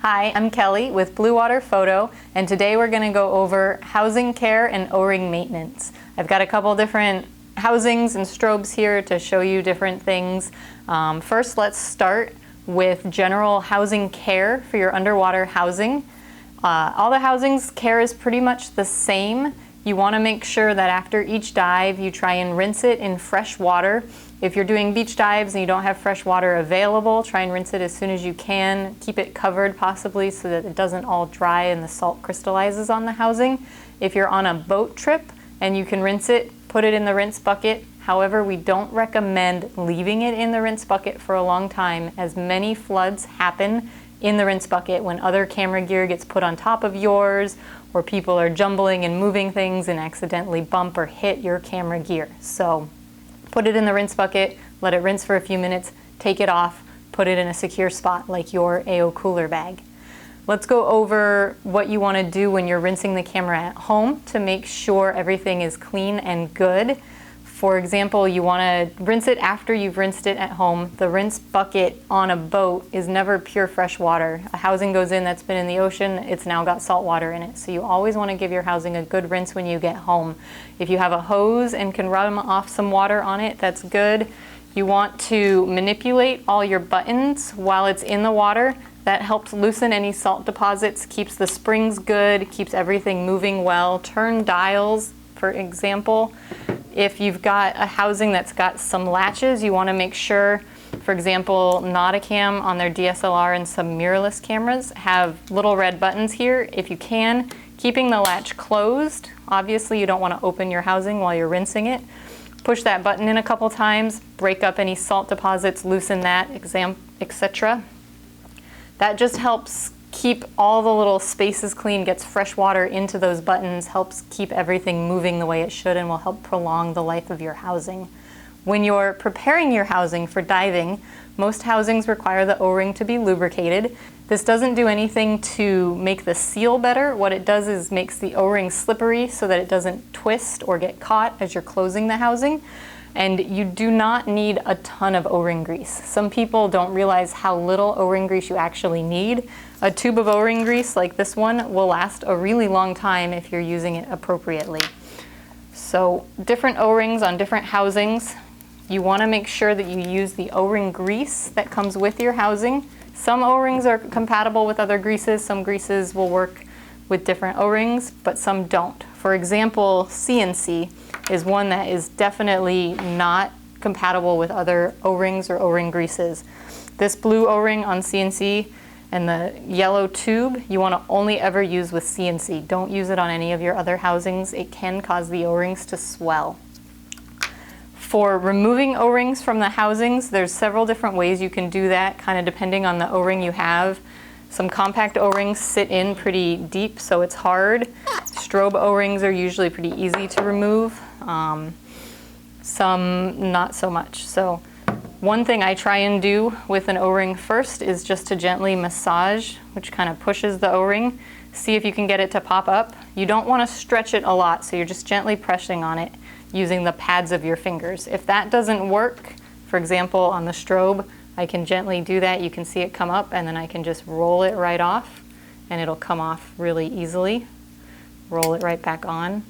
Hi, I'm Kelly with Blue Water Photo, and today we're going to go over housing care and O-ring maintenance. I've got a couple different housings and strobes here to show you different things. First, let's start with general housing care for your underwater housing. All the housings care is pretty much the same. You want to make sure that after each dive you try and rinse it in fresh water. If you're doing beach dives and you don't have fresh water available, try and rinse it as soon as you can. Keep it covered possibly so that it doesn't all dry and the salt crystallizes on the housing. If you're on a boat trip and you can rinse it, put it in the rinse bucket. However, we don't recommend leaving it in the rinse bucket for a long time, as many floods happen in the rinse bucket when other camera gear gets put on top of yours, or people are jumbling and moving things and accidentally bump or hit your camera gear. So put it in the rinse bucket, let it rinse for a few minutes, take it off, put it in a secure spot like your AO cooler bag. Let's go over what you want to do when you're rinsing the camera at home to make sure everything is clean and good. For example, you want to rinse it after you've rinsed it at home. The rinse bucket on a boat is never pure fresh water. A housing goes in that's been in the ocean, it's now got salt water in it. So you always want to give your housing a good rinse when you get home. If you have a hose and can run off some water on it, that's good. You want to manipulate all your buttons while it's in the water. That helps loosen any salt deposits, keeps the springs good, keeps everything moving well. Turn dials, for example. If you've got a housing that's got some latches, you want to make sure, for example, Nauticam on their DSLR and some mirrorless cameras have little red buttons here. If you can, keeping the latch closed. Obviously, you don't want to open your housing while you're rinsing it. Push that button in a couple times, break up any salt deposits, loosen that, etc. That just helps keep all the little spaces clean, gets fresh water into those buttons, helps keep everything moving the way it should, and will help prolong the life of your housing. When you're preparing your housing for diving, most housings require the O-ring to be lubricated. This doesn't do anything to make the seal better. What it does is makes the O-ring slippery so that it doesn't twist or get caught as you're closing the housing. And you do not need a ton of O-ring grease. Some people don't realize how little O-ring grease you actually need. A tube of O-ring grease like this one will last a really long time if you're using it appropriately. So different O-rings on different housings. You want to make sure that you use the O-ring grease that comes with your housing. Some O-rings are compatible with other greases. Some greases will work with different O-rings, but some don't. For example, CNC is one that is definitely not compatible with other O-rings or O-ring greases. This blue O-ring on CNC and the yellow tube, you want to only ever use with CNC. Don't use it on any of your other housings. It can cause the O-rings to swell. For removing O-rings from the housings, there's several different ways you can do that, kind of depending on the O-ring you have. Some compact O-rings sit in pretty deep, so it's hard. Strobe O-rings are usually pretty easy to remove. Some not so much. So one thing I try and do with an O-ring first is just to gently massage, which kind of pushes the O-ring. See if you can get it to pop up. You don't want to stretch it a lot, so you're just gently pressing on it using the pads of your fingers. If that doesn't work, for example, on the strobe, I can gently do that. You can see it come up, and then I can just roll it right off, and it'll come off really easily. Roll it right back on.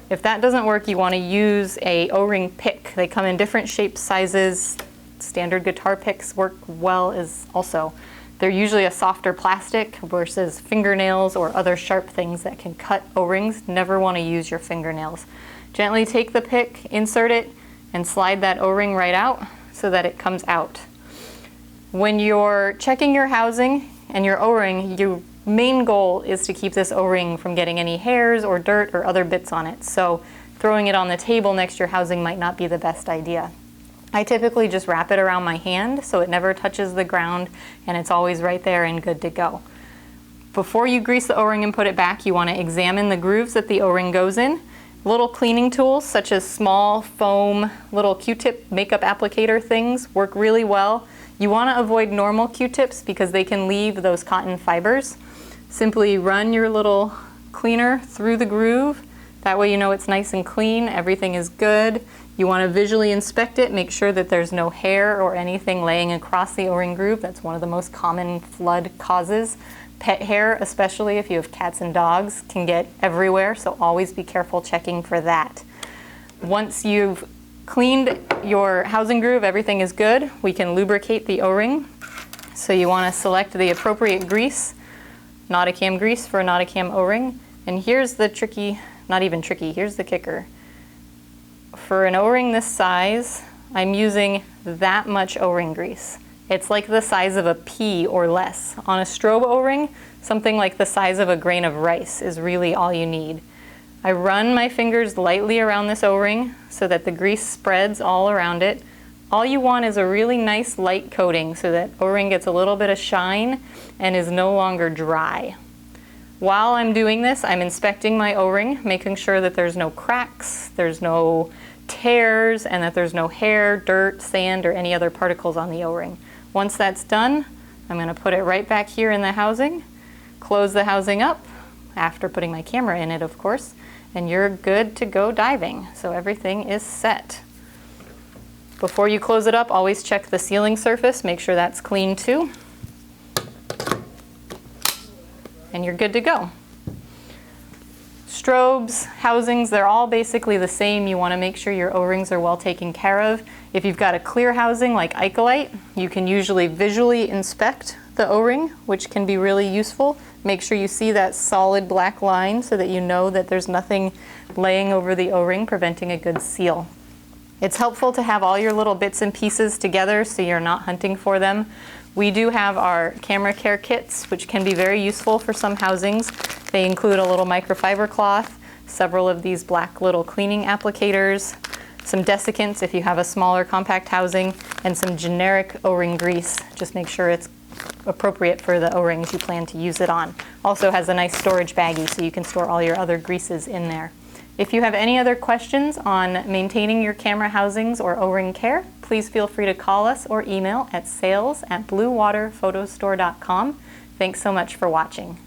If that doesn't work, you want to use a O-ring pick. They come in different shapes, sizes. Standard guitar picks work well as also. They're usually a softer plastic versus fingernails or other sharp things that can cut O-rings. Never want to use your fingernails. Gently take the pick, insert it, and slide that O-ring right out so that it comes out. When you're checking your housing and your O-ring, your main goal is to keep this O-ring from getting any hairs or dirt or other bits on it. So throwing it on the table next to your housing might not be the best idea. I typically just wrap it around my hand so it never touches the ground and it's always right there and good to go. Before you grease the O-ring and put it back, you want to examine the grooves that the O-ring goes in. Little cleaning tools such as small foam, little Q-tip makeup applicator things work really well. You want to avoid normal Q-tips because they can leave those cotton fibers. Simply run your little cleaner through the groove. That way you know it's nice and clean, everything is good. You want to visually inspect it, make sure that there's no hair or anything laying across the O-ring groove. That's one of the most common flood causes. Pet hair, especially if you have cats and dogs, can get everywhere, so always be careful checking for that. Once you've cleaned your housing groove, everything is good, we can lubricate the O-ring. So you want to select the appropriate grease, Nauticam grease for a Nauticam O-ring. And here's the tricky, not even tricky, here's the kicker. For an O-ring this size, I'm using that much O-ring grease. It's like the size of a pea or less. On a strobe O-ring, something like the size of a grain of rice is really all you need. I run my fingers lightly around this O-ring so that the grease spreads all around it. All you want is a really nice light coating so that O-ring gets a little bit of shine and is no longer dry. While I'm doing this, I'm inspecting my O-ring, making sure that there's no cracks, there's no tears, and that there's no hair, dirt, sand, or any other particles on the O-ring. Once that's done, I'm going to put it right back here in the housing, close the housing up, after putting my camera in it, of course, and you're good to go diving. So everything is set. Before you close it up, always check the sealing surface, make sure that's clean too. And you're good to go. Strobes, housings, they're all basically the same. You want to make sure your O-rings are well taken care of. If you've got a clear housing like Icolite, you can usually visually inspect the O-ring, which can be really useful. Make sure you see that solid black line so that you know that there's nothing laying over the O-ring preventing a good seal. It's helpful to have all your little bits and pieces together so you're not hunting for them. We do have our camera care kits, which can be very useful for some housings. They include a little microfiber cloth, several of these black little cleaning applicators, some desiccants if you have a smaller compact housing, and some generic O-ring grease. Just make sure it's appropriate for the O-rings you plan to use it on. Also has a nice storage baggie so you can store all your other greases in there. If you have any other questions on maintaining your camera housings or O-ring care, please feel free to call us or email at sales@bluewaterphotostore.com. Thanks so much for watching.